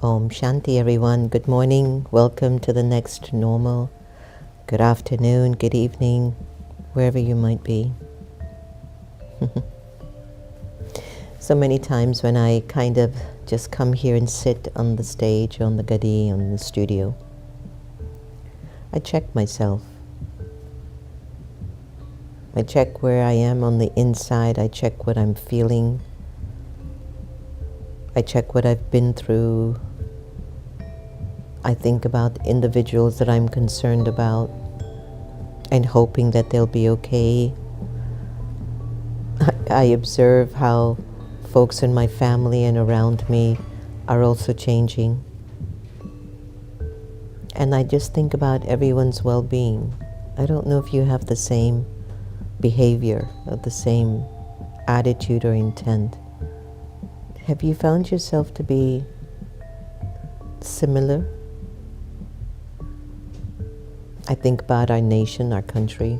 Om Shanti, everyone. Good morning. Welcome to the next normal. Good afternoon, good evening, wherever you might be. So many times when I kind of just come here and sit on the stage, on the gadi, on the studio, I check myself. I check where I am on the inside. I check what I'm feeling. I check what I've been through. I think about individuals that I'm concerned about and hoping that they'll be okay. I observe how folks in my family and around me are also changing. And I just think about everyone's well-being. I don't know if you have the same behavior or the same attitude or intent. Have you found yourself to be similar? I think about our nation, our country.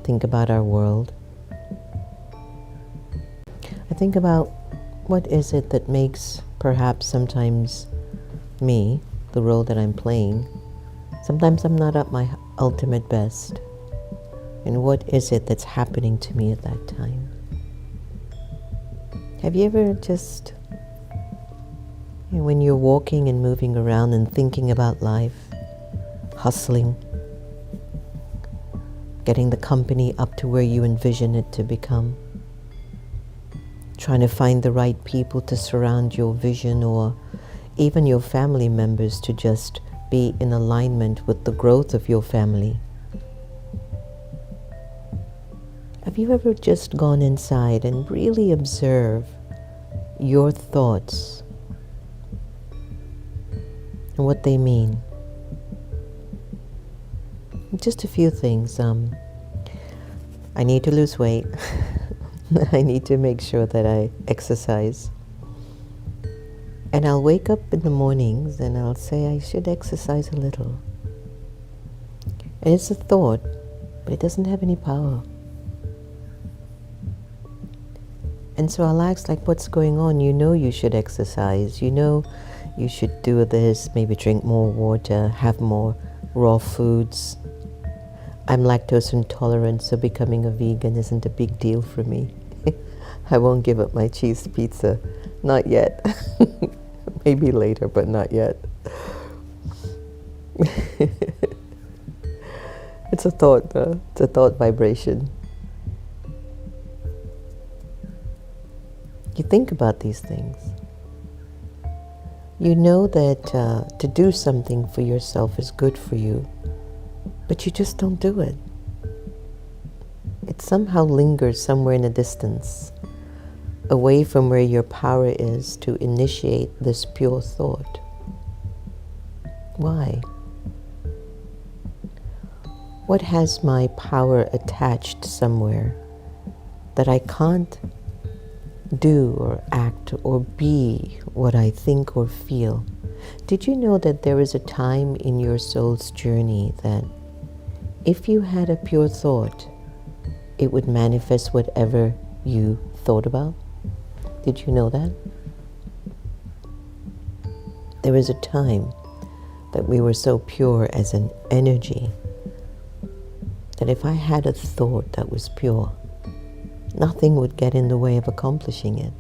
Think about our world. I think about what is it that makes perhaps sometimes me, the role that I'm playing, sometimes I'm not at my ultimate best. And what is it that's happening to me at that time? Have you ever just, when you're walking and moving around and thinking about life, hustling, getting the company up to where you envision it to become, trying to find the right people to surround your vision, or even your family members to just be in alignment with the growth of your family. Have you ever just gone inside and really observe your thoughts and what they mean? Just a few things. I need to lose weight. I need to make sure that I exercise. And I'll wake up in the mornings and I'll say I should exercise a little. And it's a thought, but it doesn't have any power. And so I'll ask, like, what's going on? You know you should exercise. You know you should do this, maybe drink more water, have more raw foods. I'm lactose intolerant, so becoming a vegan isn't a big deal for me. I won't give up my cheese pizza. Not yet. Maybe later, but not yet. It's a thought, it's a thought vibration. You think about these things. You know that to do something for yourself is good for you, but you just don't do it. It somehow lingers somewhere in the distance, away from where your power is to initiate this pure thought. Why? What has my power attached somewhere that I can't do or act or be what I think or feel? Did you know that there is a time in your soul's journey that if you had a pure thought, it would manifest whatever you thought about? Did you know that? There was a time that we were so pure as an energy that if I had a thought that was pure, nothing would get in the way of accomplishing it.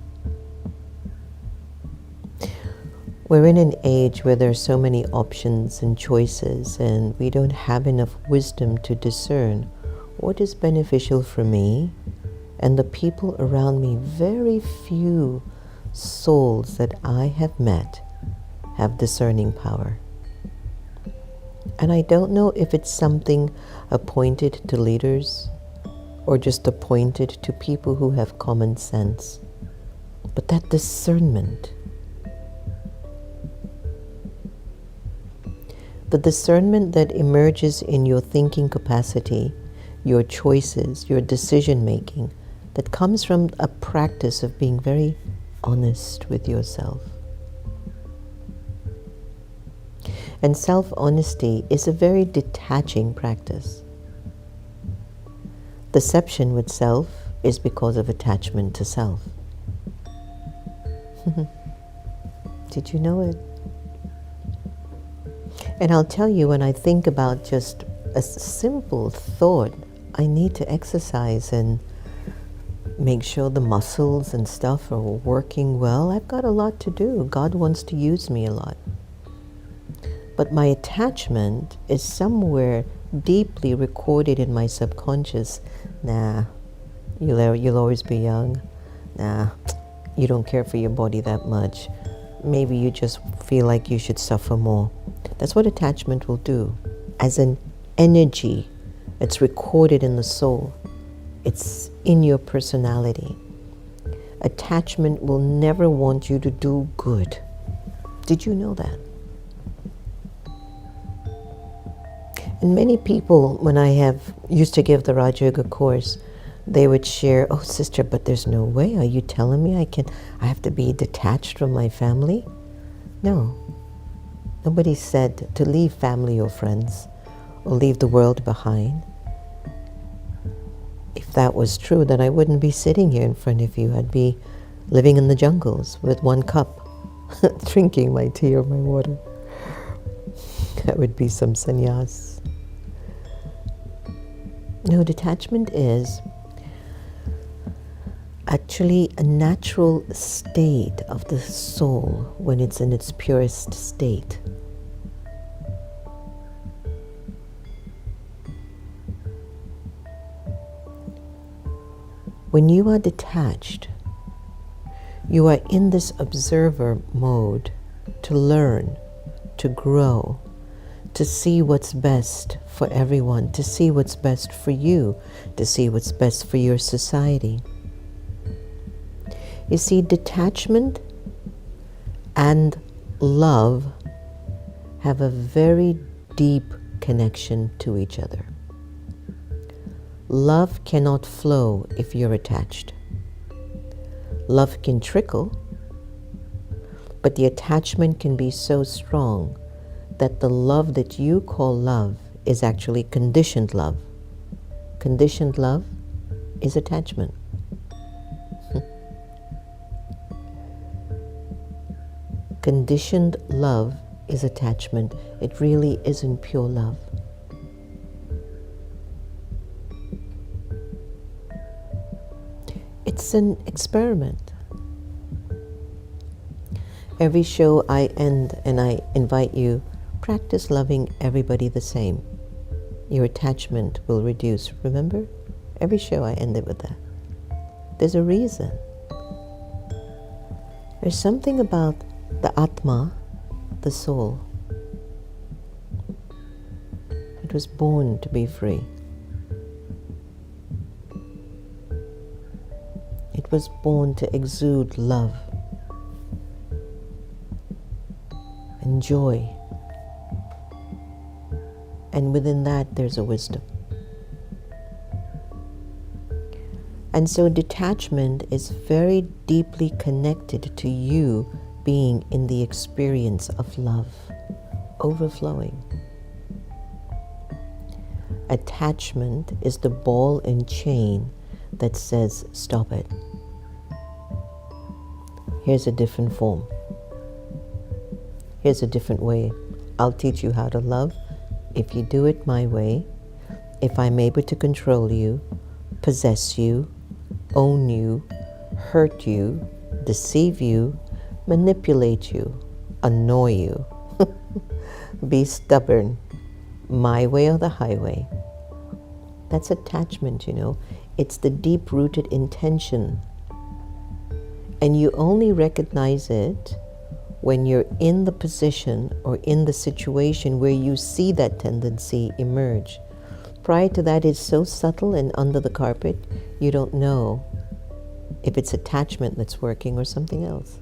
We're in an age where there are so many options and choices, and we don't have enough wisdom to discern what is beneficial for me and the people around me. Very few souls that I have met have discerning power. And I don't know if it's something appointed to leaders or just appointed to people who have common sense. But that discernment, the discernment that emerges in your thinking capacity, your choices, your decision making, that comes from a practice of being very honest with yourself. And self-honesty is a very detaching practice. Deception with self is because of attachment to self. Did you know it? And I'll tell you, when I think about just a simple thought, I need to exercise and make sure the muscles and stuff are working well. I've got a lot to do. God wants to use me a lot. But my attachment is somewhere deeply recorded in my subconscious. Nah, you'll always be young. Nah, you don't care for your body that much. Maybe you just feel like you should suffer more. That's what attachment will do. As an energy, it's recorded in the soul. It's in your personality. Attachment will never want you to do good. Did you know that? And many people, when I used to give the Raja Yoga course, they would share, "Oh, sister, but there's no way. Are you telling me I have to be detached from my family?" No. Nobody said to leave family or friends or leave the world behind. If that was true, then I wouldn't be sitting here in front of you. I'd be living in the jungles with one cup, drinking my tea or my water. That would be some sannyas. No, detachment is actually a natural state of the soul when it's in its purest state. When you are detached, you are in this observer mode to learn, to grow, to see what's best for everyone, to see what's best for you, to see what's best for your society. You see, detachment and love have a very deep connection to each other. Love cannot flow if you're attached. Love can trickle, but the attachment can be so strong that the love that you call love is actually conditioned love. Conditioned love is attachment. Conditioned love is attachment. It really isn't pure love. It's an experiment. Every show I end and I invite you, practice loving everybody the same. Your attachment will reduce. Remember? Every show I end it with that. There's a reason. There's something about the Atma, the soul. It was born to be free. It was born to exude love and joy. And within that, there's a wisdom. And so detachment is very deeply connected to you being in the experience of love, overflowing. Attachment is the ball and chain that says, stop it. Here's a different form. Here's a different way. I'll teach you how to love if you do it my way, if I'm able to control you, possess you, own you, hurt you, deceive you, manipulate you, annoy you, be stubborn, my way or the highway. That's attachment, you know. It's the deep-rooted intention. And you only recognize it when you're in the position or in the situation where you see that tendency emerge. Prior to that, it's so subtle and under the carpet, you don't know if it's attachment that's working or something else.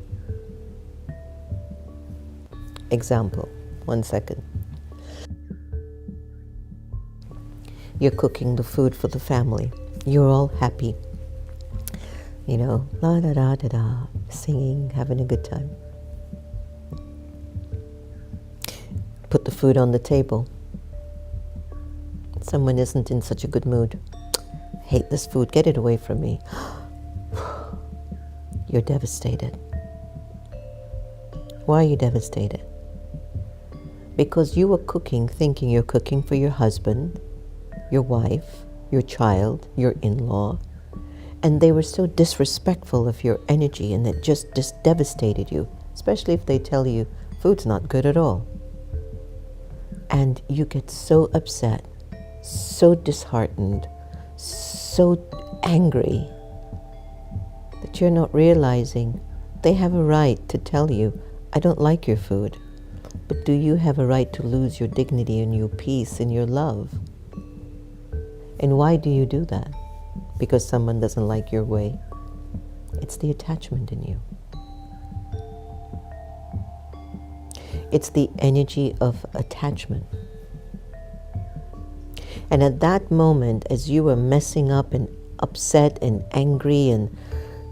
Example, 1 second. You're cooking the food for the family. You're all happy. You know, la da da da da, singing, having a good time. Put the food on the table. Someone isn't in such a good mood. Hate this food, get it away from me. You're devastated. Why are you devastated? Because you were cooking thinking you're cooking for your husband, your wife, your child, your in-law, and they were so disrespectful of your energy and it just devastated you, especially if they tell you food's not good at all. And you get so upset, so disheartened, so angry that you're not realizing they have a right to tell you, I don't like your food. But do you have a right to lose your dignity and your peace and your love? And why do you do that? Because someone doesn't like your way. It's the attachment in you. It's the energy of attachment. And at that moment, as you were messing up and upset and angry and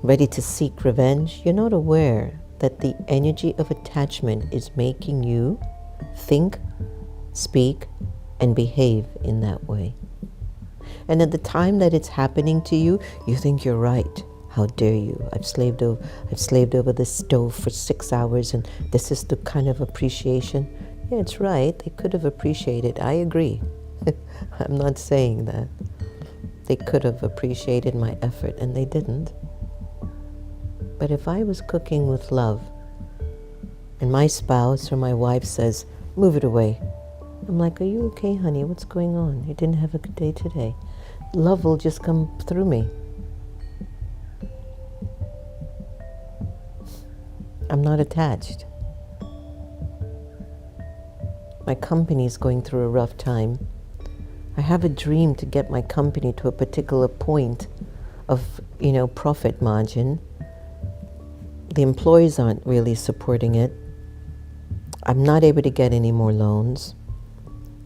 ready to seek revenge, you're not aware that the energy of attachment is making you think, speak, and behave in that way. And at the time that it's happening to you, you think you're right. How dare you? I've slaved over this stove for 6 hours and this is the kind of appreciation. Yeah, it's right. They could have appreciated. I agree. I'm not saying that. They could have appreciated my effort and they didn't. But if I was cooking with love and my spouse or my wife says, move it away. I'm like, are you okay, honey? What's going on? You didn't have a good day today. Love will just come through me. I'm not attached. My company is going through a rough time. I have a dream to get my company to a particular point of, profit margin. The employees aren't really supporting it. I'm not able to get any more loans.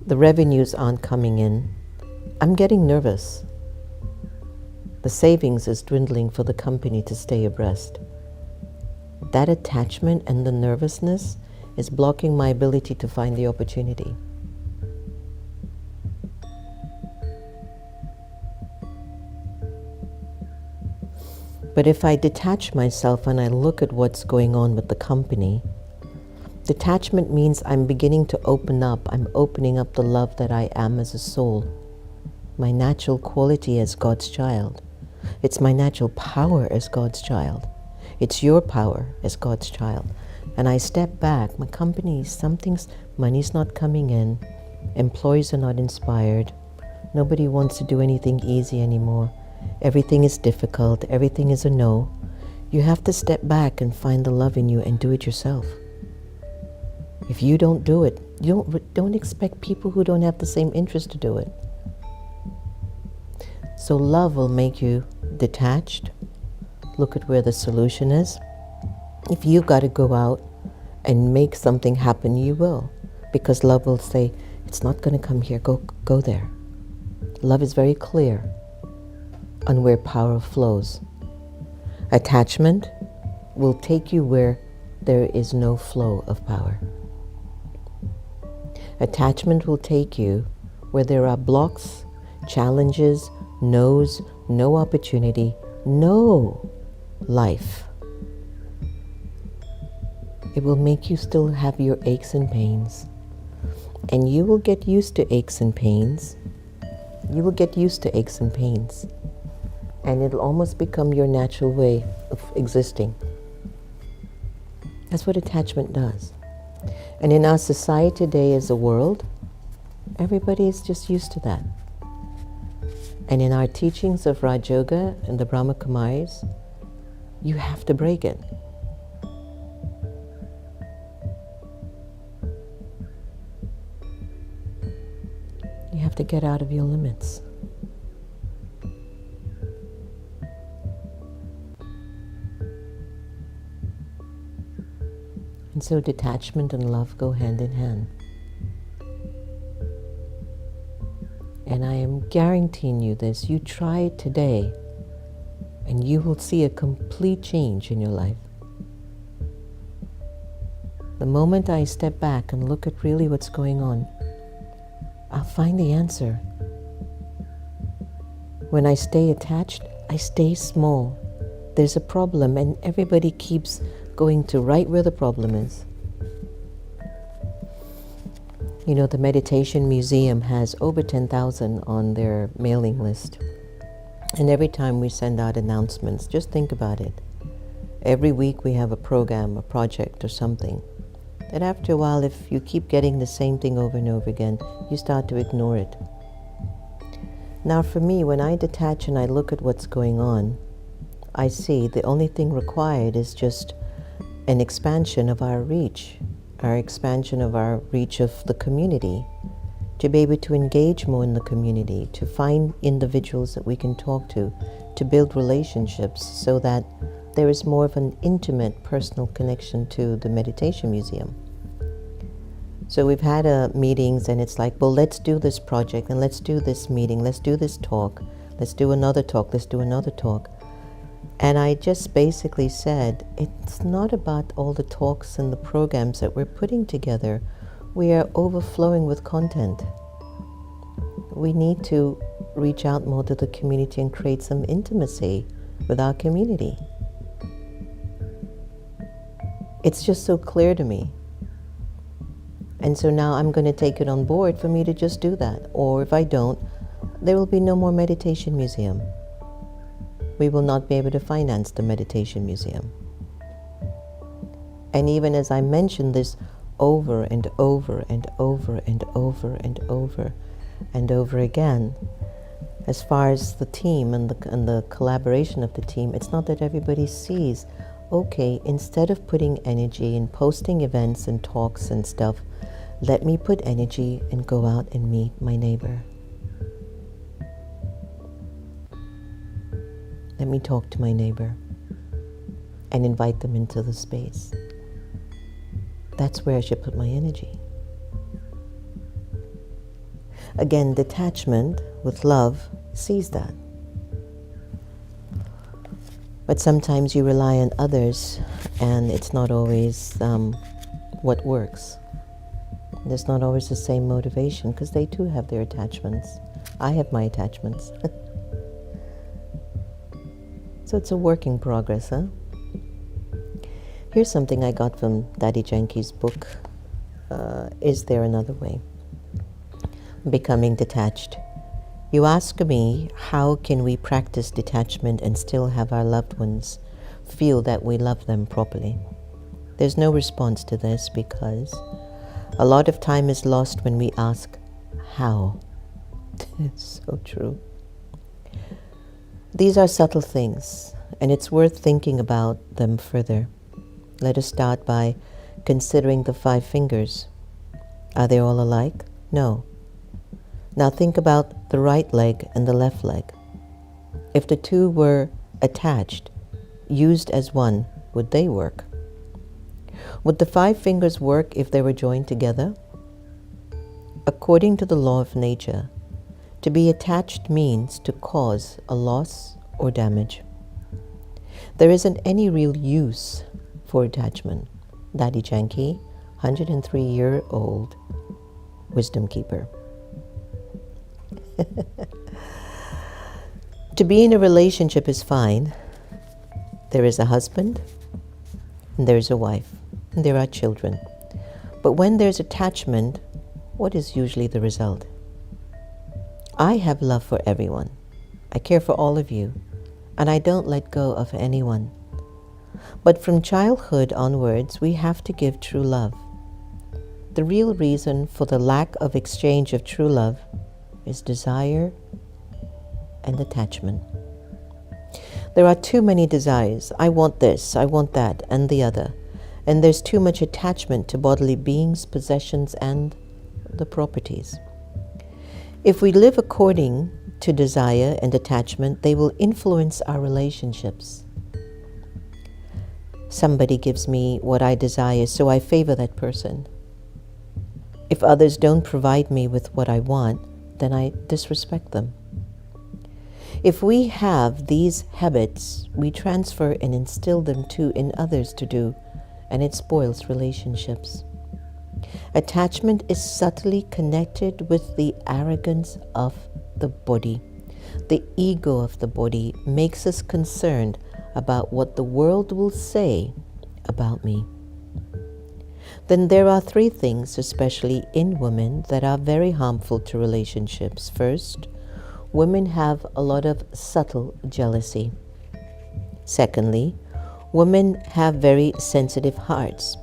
The revenues aren't coming in. I'm getting nervous. The savings is dwindling for the company to stay abreast. That attachment and the nervousness is blocking my ability to find the opportunity. But if I detach myself and I look at what's going on with the company, detachment means I'm beginning to open up. I'm opening up the love that I am as a soul, my natural quality as God's child. It's my natural power as God's child. It's your power as God's child. And I step back. My company, money's not coming in. Employees are not inspired. Nobody wants to do anything easy anymore. Everything is difficult. Everything is a no. You have to step back and find the love in you and do it yourself. If you don't do it, don't expect people who don't have the same interest to do it. So love will make you detached. Look at where the solution is. If you've got to go out and make something happen, you will. Because love will say, it's not going to come here, go there. Love is very clear on where power flows. Attachment will take you where there is no flow of power. Attachment will take you where there are blocks, challenges, no's, no opportunity, no life. It will make you still have your aches and pains. And you will get used to aches and pains. You will get used to aches and pains. And it'll almost become your natural way of existing. That's what attachment does. And in our society today as a world, everybody is just used to that. And in our teachings of Raj Yoga and the Brahma Kumaris, you have to break it. You have to get out of your limits. And so detachment and love go hand in hand. And I am guaranteeing you this. You try it today, and you will see a complete change in your life. The moment I step back and look at really what's going on, I'll find the answer. When I stay attached, I stay small. There's a problem, and everybody keeps going to right where the problem is. You know, the Meditation Museum has over 10,000 on their mailing list. And every time we send out announcements, just think about it. Every week we have a program, a project or something. And after a while, if you keep getting the same thing over and over again, you start to ignore it. Now for me, when I detach and I look at what's going on, I see the only thing required is just an expansion of our reach of the community, to be able to engage more in the community, to find individuals that we can talk to build relationships so that there is more of an intimate personal connection to the Meditation Museum. So we've had meetings and it's like, well, let's do this project and let's do this meeting, let's do this talk, let's do another talk, let's do another talk. And I just basically said, it's not about all the talks and the programs that we're putting together. We are overflowing with content. We need to reach out more to the community and create some intimacy with our community. It's just so clear to me. And so now I'm going to take it on board for me to just do that. Or if I don't, there will be no more Meditation Museum. We will not be able to finance the Meditation Museum. And even as I mention this over and over and over and over and over and over again, as far as the team and the collaboration of the team, it's not that everybody sees, okay, instead of putting energy in posting events and talks and stuff, let me put energy and go out and meet my neighbor. Let me talk to my neighbor and invite them into the space. That's where I should put my energy. Again, detachment with love sees that. But sometimes you rely on others and it's not always what works. There's not always the same motivation because they too have their attachments. I have my attachments. So it's a work in progress, huh? Here's something I got from Daddy Janki's book, Is There Another Way? Becoming Detached. You ask me, how can we practice detachment and still have our loved ones feel that we love them properly? There's no response to this because a lot of time is lost when we ask, how? It's so true. These are subtle things, and it's worth thinking about them further. Let us start by considering the 5 fingers. Are they all alike? No. Now think about the right leg and the left leg. If the two were attached, used as one, would they work? Would the 5 fingers work if they were joined together? According to the law of nature, to be attached means to cause a loss or damage. There isn't any real use for attachment. Daddy Janki, 103-year-old wisdom keeper. To be in a relationship is fine. There is a husband, and there is a wife, and there are children. But when there's attachment, what is usually the result? I have love for everyone. I care for all of you, and I don't let go of anyone. But from childhood onwards, we have to give true love. The real reason for the lack of exchange of true love is desire and attachment. There are too many desires. I want this, I want that, and the other. And there's too much attachment to bodily beings, possessions, and the properties. If we live according to desire and attachment, they will influence our relationships. Somebody gives me what I desire, so I favor that person. If others don't provide me with what I want, then I disrespect them. If we have these habits, we transfer and instill them too in others to do, and it spoils relationships. Attachment is subtly connected with the arrogance of the body. The ego of the body makes us concerned about what the world will say about me. then there are three things, especially in women, that are very harmful to relationships. First, women have a lot of subtle jealousy. Secondly, women have very sensitive hearts,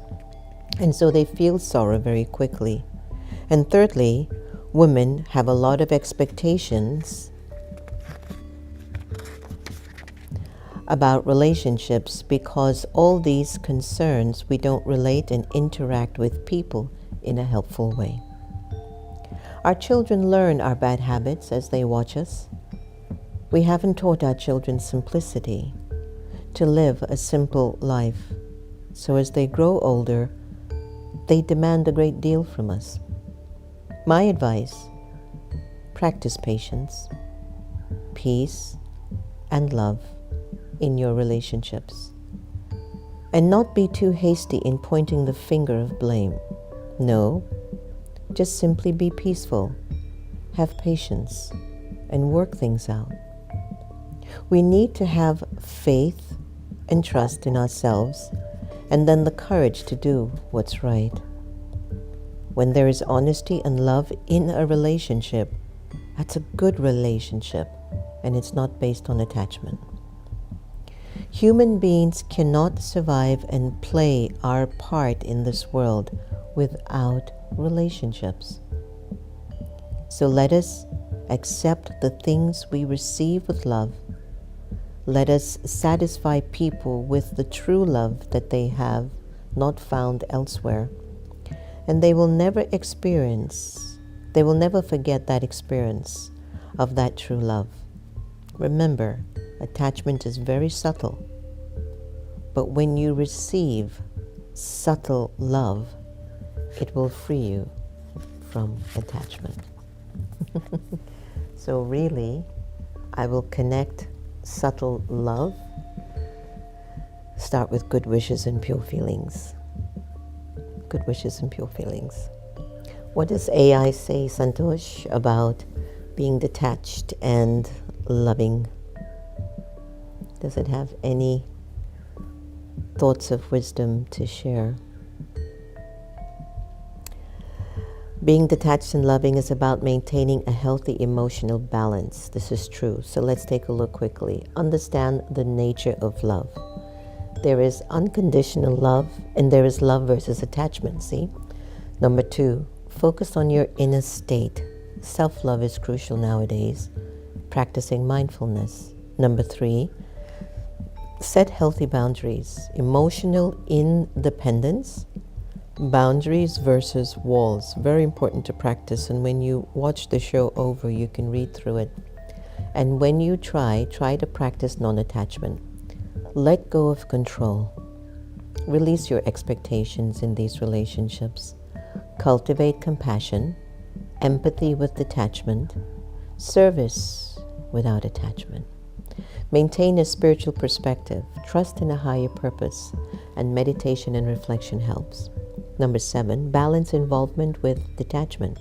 and so they feel sorrow very quickly. And thirdly, women have a lot of expectations about relationships because all these concerns we don't relate and interact with people in a helpful way. Our children learn our bad habits as they watch us. We haven't taught our children simplicity, to live a simple life. So as they grow older, they demand a great deal from us. My advice: practice patience, peace, and love in your relationships. And not be too hasty in pointing the finger of blame. No, just simply be peaceful, have patience, and work things out. We need to have faith and trust in ourselves, and then the courage to do what's right. When there is honesty and love in a relationship, that's a good relationship, and it's not based on attachment. Human beings cannot survive and play our part in this world without relationships. So let us accept the things we receive with love. Let us satisfy people with the true love that they have not found elsewhere. And they will never forget that experience of that true love. Remember, attachment is very subtle. But when you receive subtle love, it will free you from attachment. So really, I will connect subtle love. Start with good wishes and pure feelings. Good wishes and pure feelings. What does AI say, Santosh, about being detached and loving? Does it have any thoughts of wisdom to share? Being detached and loving is about maintaining a healthy emotional balance. This is true. So let's take a look quickly. Understand the nature of love. There is unconditional love, and there is love versus attachment, see? Number 2, focus on your inner state. Self-love is crucial nowadays. Practicing mindfulness. Number 3, set healthy boundaries. Emotional independence. Boundaries versus walls. Very important to practice. And when you watch the show over, you can read through it. And when you try to practice non-attachment. Let go of control. Release your expectations in these relationships. Cultivate compassion, empathy with detachment, service without attachment. Maintain a spiritual perspective, trust in a higher purpose, and meditation and reflection helps. Number 7, balance involvement with detachment.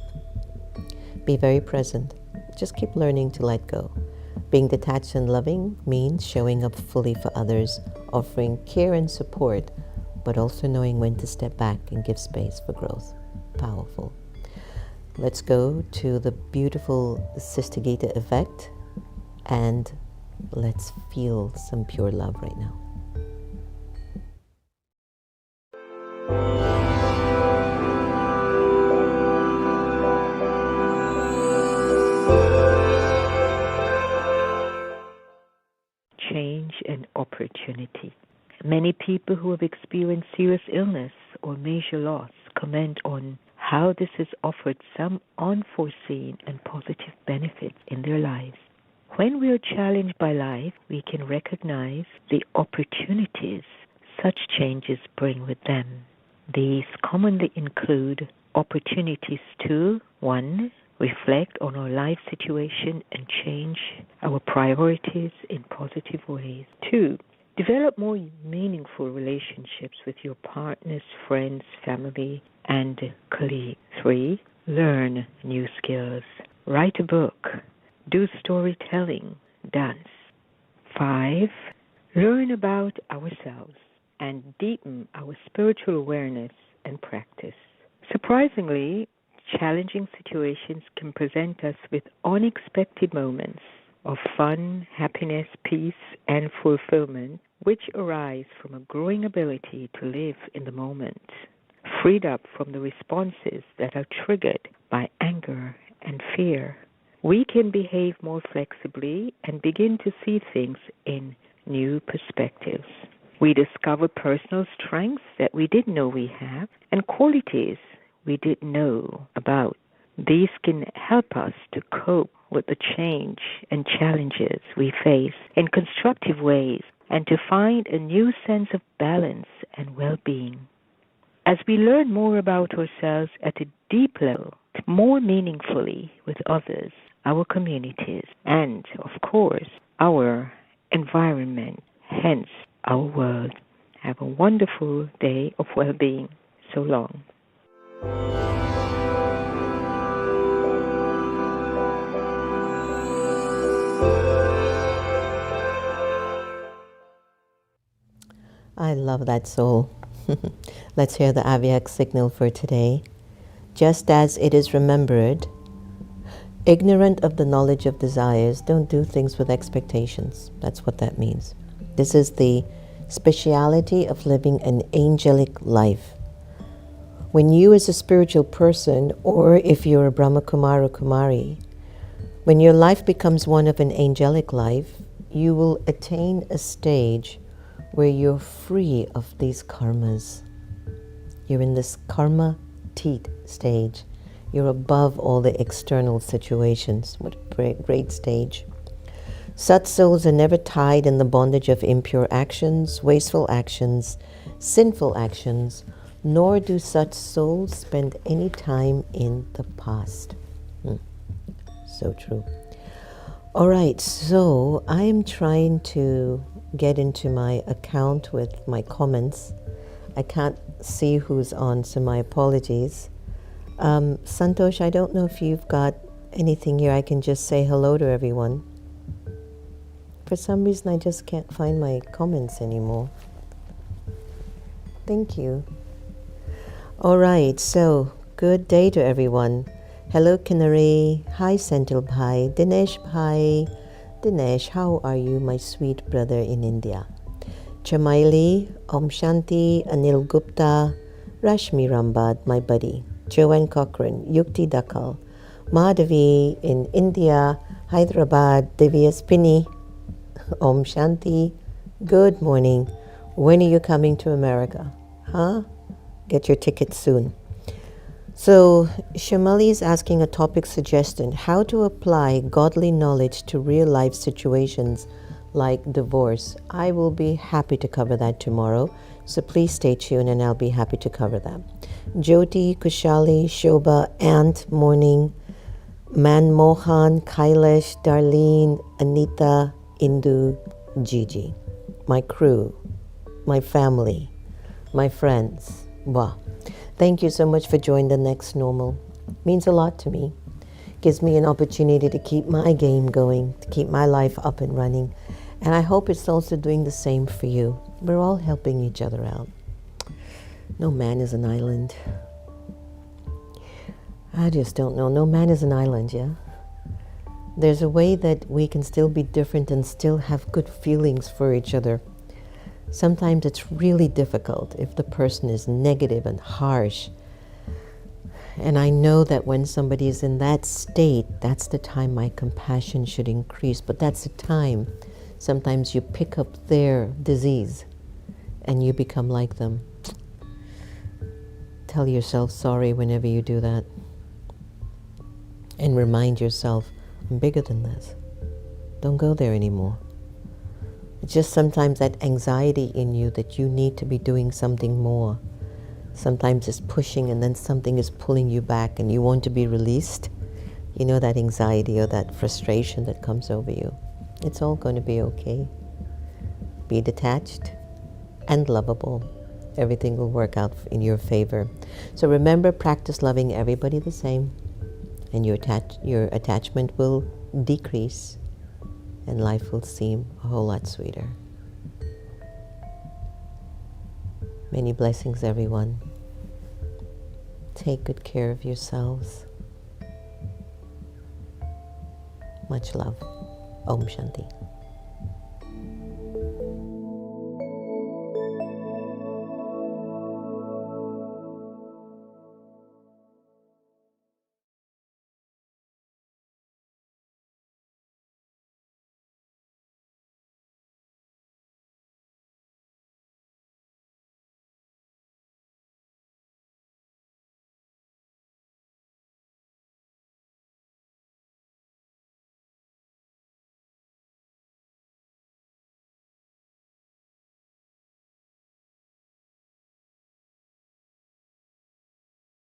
Be very present. Just keep learning to let go. Being detached and loving means showing up fully for others, offering care and support, but also knowing when to step back and give space for growth. Powerful. Let's go to the beautiful Sister Gita effect, and let's feel some pure love right now. Change and opportunity. Many people who have experienced serious illness or major loss comment on how this has offered some unforeseen and positive benefits in their lives. When we are challenged by life, we can recognize the opportunities such changes bring with them. These commonly include opportunities to 1. Reflect on our life situation and change our priorities in positive ways. 2. Develop more meaningful relationships with your partners, friends, family, and colleagues. 3. Learn new skills. Write a book. Do storytelling. Dance. 5. Learn about ourselves and deepen our spiritual awareness and practice. Surprisingly, challenging situations can present us with unexpected moments of fun, happiness, peace, and fulfillment, which arise from a growing ability to live in the moment, freed up from the responses that are triggered by anger and fear. We can behave more flexibly and begin to see things in new perspectives. We discover personal strengths that we didn't know we have and qualities we didn't know about. These can help us to cope with the change and challenges we face in constructive ways and to find a new sense of balance and well-being. As we learn more about ourselves at a deep level, more meaningfully with others, our communities, and, of course, our environment, hence our world. Have a wonderful day of well-being. So long. I love that soul. Let's hear the Avyak signal for today. Just as it is remembered, ignorant of the knowledge of desires, don't do things with expectations. That's what that means. This is the speciality of living an angelic life. When you as a spiritual person, or if you're a Brahma Kumar or Kumari, when your life becomes one of an angelic life, you will attain a stage where you're free of these karmas. You're in this karma teat stage. You're above all the external situations. What a great stage. Such souls are never tied in the bondage of impure actions, wasteful actions, sinful actions, nor do such souls spend any time in the past. So true. All right, so I am trying to get into my account with my comments. I can't see who's on, so my apologies. Santosh, I don't know if you've got anything here. I can just say hello to everyone. For some reason, I just can't find my comments anymore. Thank you. All right, so good day to everyone. Hello, Canary. Hi, Senthil Bhai. Dinesh Bhai. Dinesh, how are you, my sweet brother in India? Chamaili, Om Shanti, Anil Gupta, Rashmi Rambad, my buddy. Joanne Cochran, Yukti Dakal, Madhavi in India, Hyderabad, Divya Spini, Om Shanti. Good morning. When are you coming to America? Huh? Get your ticket soon. So, Shamali is asking a topic suggestion: how to apply godly knowledge to real life situations like divorce. I will be happy to cover that tomorrow, so please stay tuned and I'll be happy to cover that. Jyoti, Kushali, Shobha, Ant, Morning, Manmohan, Kailash, Darlene, Anita, Indu, Gigi. My crew, my family, my friends. Wow. Thank you so much for joining the Next Normal. Means a lot to me. Gives me an opportunity to keep my game going, to keep my life up and running. And I hope it's also doing the same for you. We're all helping each other out. No man is an island. I just don't know. No man is an island, yeah? There's a way that we can still be different and still have good feelings for each other. Sometimes it's really difficult if the person is negative and harsh. And I know that when somebody is in that state, that's the time my compassion should increase. But that's the time sometimes you pick up their disease and you become like them. Tell yourself sorry whenever you do that. And remind yourself, I'm bigger than this. Don't go there anymore. It's just sometimes that anxiety in you that you need to be doing something more. Sometimes it's pushing and then something is pulling you back and you want to be released. You know, that anxiety or that frustration that comes over you. It's all going to be okay. Be detached and lovable. Everything will work out in your favor. So remember, practice loving everybody the same, and your attachment will decrease, and life will seem a whole lot sweeter. Many blessings, everyone. Take good care of yourselves. Much love. Om Shanti.